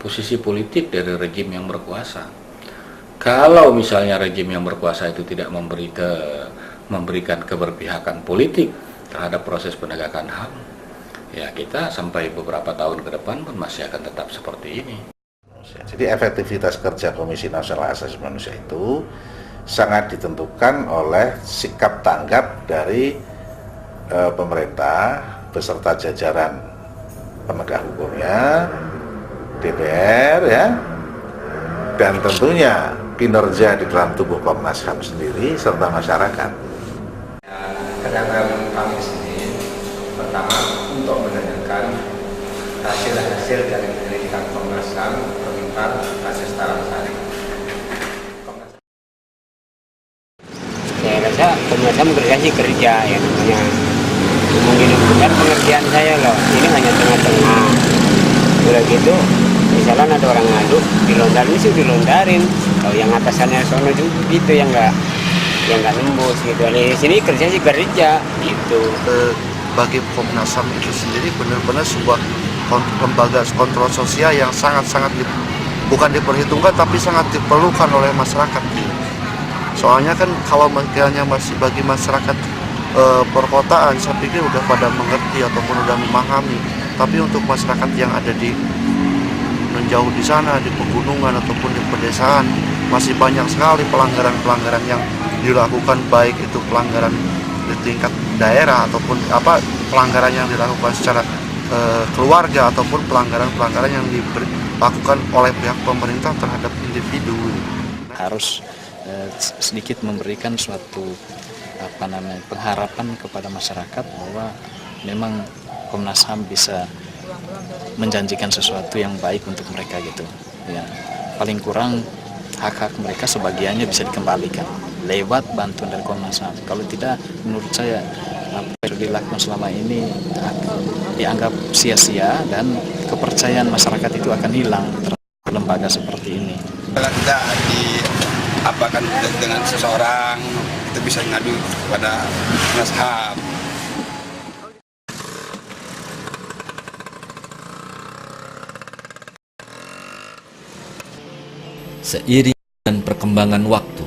posisi politik dari rejim yang berkuasa. Kalau misalnya rejim yang berkuasa itu tidak memberikan keberpihakan politik terhadap proses penegakan HAM, ya kita sampai beberapa tahun ke depan pun masih akan tetap seperti ini. Jadi efektivitas kerja Komisi Nasional Hak Asasi Manusia itu sangat ditentukan oleh sikap tanggap dari pemerintah beserta jajaran penegak hukumnya, DPR ya, dan tentunya kinerja di dalam tubuh Komnas HAM sendiri serta masyarakat. Kedatangan kami sendiri pertama untuk menanyakan hasil-hasil dari penyelidikan Komnas HAM tentang kasus Talang-Sari. Saya rasa Komnas HAM kerja ya namanya. Mungkin bukan pengertian saya loh, ini hanya tengah-tengah. Udah gitu, misalnya ada orang ngadu, dilontarin sih dilontarin. Kalau yang atasannya sono juga gitu yang nggak nembus gitu. Di sini kerja gitu. Bagi Komnas HAM itu sendiri benar-benar sebuah lembaga kontrol sosial yang sangat-sangat bukan diperhitungkan tapi sangat diperlukan oleh masyarakat. Soalnya kan kalau makanya masih bagi masyarakat perkotaan saya pikir udah pada mengerti ataupun udah memahami, tapi untuk masyarakat yang ada di menjauh di sana di pegunungan ataupun di pedesaan masih banyak sekali pelanggaran-pelanggaran yang dilakukan, baik itu pelanggaran di tingkat daerah ataupun pelanggaran yang dilakukan secara keluarga ataupun pelanggaran-pelanggaran yang dilakukan oleh pihak pemerintah terhadap individu. Harus sedikit memberikan suatu pengharapan kepada masyarakat bahwa memang Komnas HAM bisa menjanjikan sesuatu yang baik untuk mereka gitu. Ya, paling kurang hak-hak mereka sebagiannya bisa dikembalikan lewat bantuan dari Komnas HAM. Kalau tidak, menurut saya apa yang dilakukan selama ini dianggap sia-sia dan kepercayaan masyarakat itu akan hilang terhadap lembaga seperti ini. Kalau tidak diapakan dengan seseorang, itu bisa ngadu kepada Komnas HAM. Seiring dengan perkembangan waktu,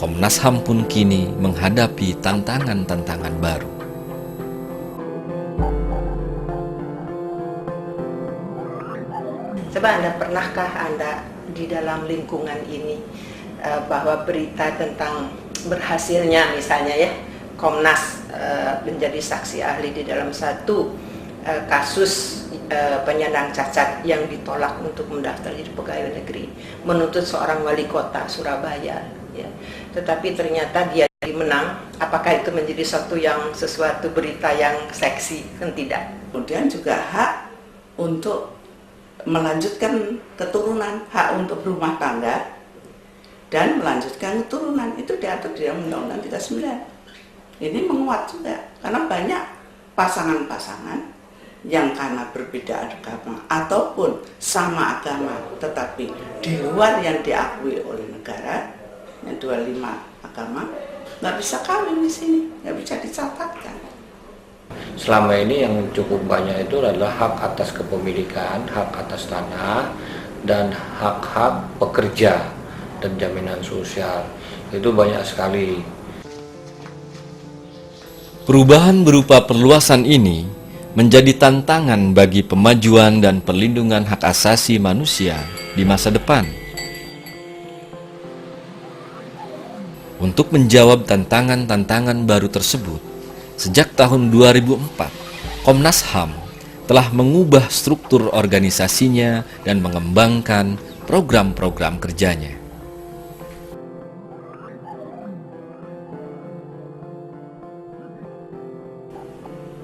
Komnas HAM pun kini menghadapi tantangan-tantangan baru. Coba pernahkah Anda di dalam lingkungan ini bahwa berita tentang berhasilnya misalnya ya Komnas menjadi saksi ahli di dalam satu kasus penyandang cacat yang ditolak untuk mendaftar jadi pegawai negeri, menuntut seorang wali kota Surabaya ya. Tetapi ternyata dia menang. Apakah itu menjadi sesuatu berita yang seksi? Kan tidak. Kemudian juga hak untuk melanjutkan keturunan, hak untuk rumah tangga dan melanjutkan keturunan itu diatur di dalam Undang-Undang 39. Ini menguat juga karena banyak pasangan-pasangan yang karena berbeda agama ataupun sama agama tetapi di luar yang diakui oleh negara, yang 25 agama, nggak bisa kawin di sini, nggak bisa dicatatkan. Selama ini yang cukup banyak itu adalah hak atas kepemilikan, hak atas tanah, dan hak-hak pekerja dan jaminan sosial. Itu banyak sekali. Perubahan berupa perluasan ini menjadi tantangan bagi pemajuan dan perlindungan hak asasi manusia di masa depan. Untuk menjawab tantangan-tantangan baru tersebut, sejak tahun 2004, Komnas HAM telah mengubah struktur organisasinya dan mengembangkan program-program kerjanya.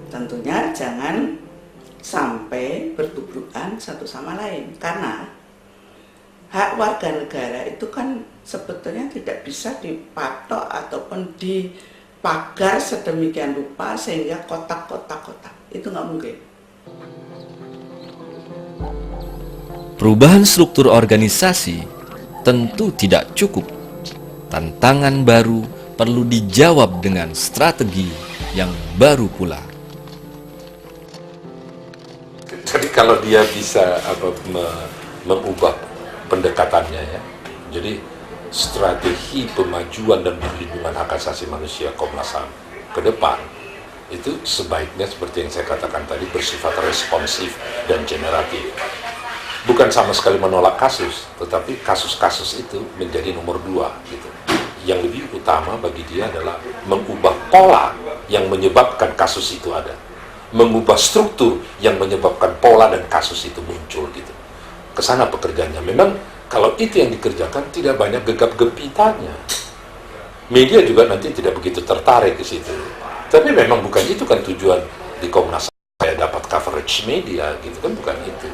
Tentunya jangan sampai bertubrukan satu sama lain, karena hak warga negara itu kan sebetulnya tidak bisa dipatok ataupun dipagar sedemikian rupa sehingga kotak-kotak itu nggak mungkin. Perubahan struktur organisasi tentu tidak cukup. Tantangan baru perlu dijawab dengan strategi yang baru pula. Jadi kalau dia bisa mengubah pendekatannya ya. Jadi strategi pemajuan dan perlindungan hak asasi manusia Komnas HAM ke depan itu sebaiknya seperti yang saya katakan tadi bersifat responsif dan generatif. Bukan sama sekali menolak kasus, tetapi kasus-kasus itu menjadi nomor 2 gitu. Yang lebih utama bagi dia adalah mengubah pola yang menyebabkan kasus itu ada, mengubah struktur yang menyebabkan pola dan kasus itu muncul gitu. Kesana pekerjaannya. Memang kalau itu yang dikerjakan tidak banyak gegap-gepitannya. Media juga nanti tidak begitu tertarik ke situ. Tapi memang bukan itu kan tujuan di Komnas HAM, saya dapat coverage media gitu kan, bukan itu.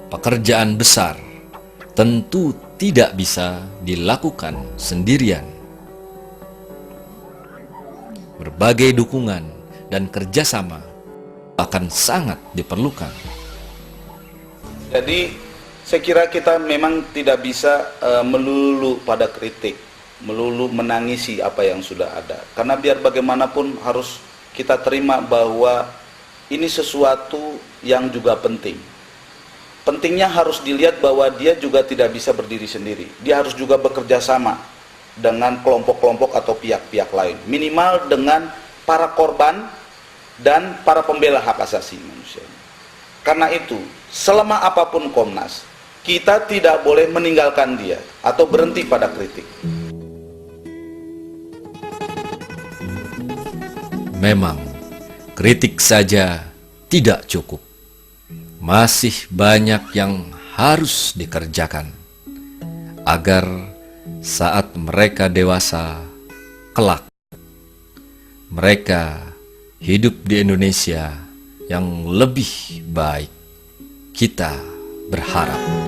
Pekerjaan besar tentu tidak bisa dilakukan sendirian. Berbagai dukungan dan kerjasama akan sangat diperlukan. Jadi saya kira kita memang tidak bisa melulu pada kritik, melulu menangisi apa yang sudah ada. Karena biar bagaimanapun harus kita terima bahwa ini sesuatu yang juga penting. Pentingnya harus dilihat bahwa dia juga tidak bisa berdiri sendiri. Dia harus juga bekerja sama dengan kelompok-kelompok atau pihak-pihak lain. Minimal dengan para korban dan para pembela hak asasi manusia. Karena itu, selama apapun Komnas, kita tidak boleh meninggalkan dia atau berhenti pada kritik. Memang, kritik saja tidak cukup. Masih banyak yang harus dikerjakan agar saat mereka dewasa kelak mereka hidup di Indonesia yang lebih baik. Kita berharap.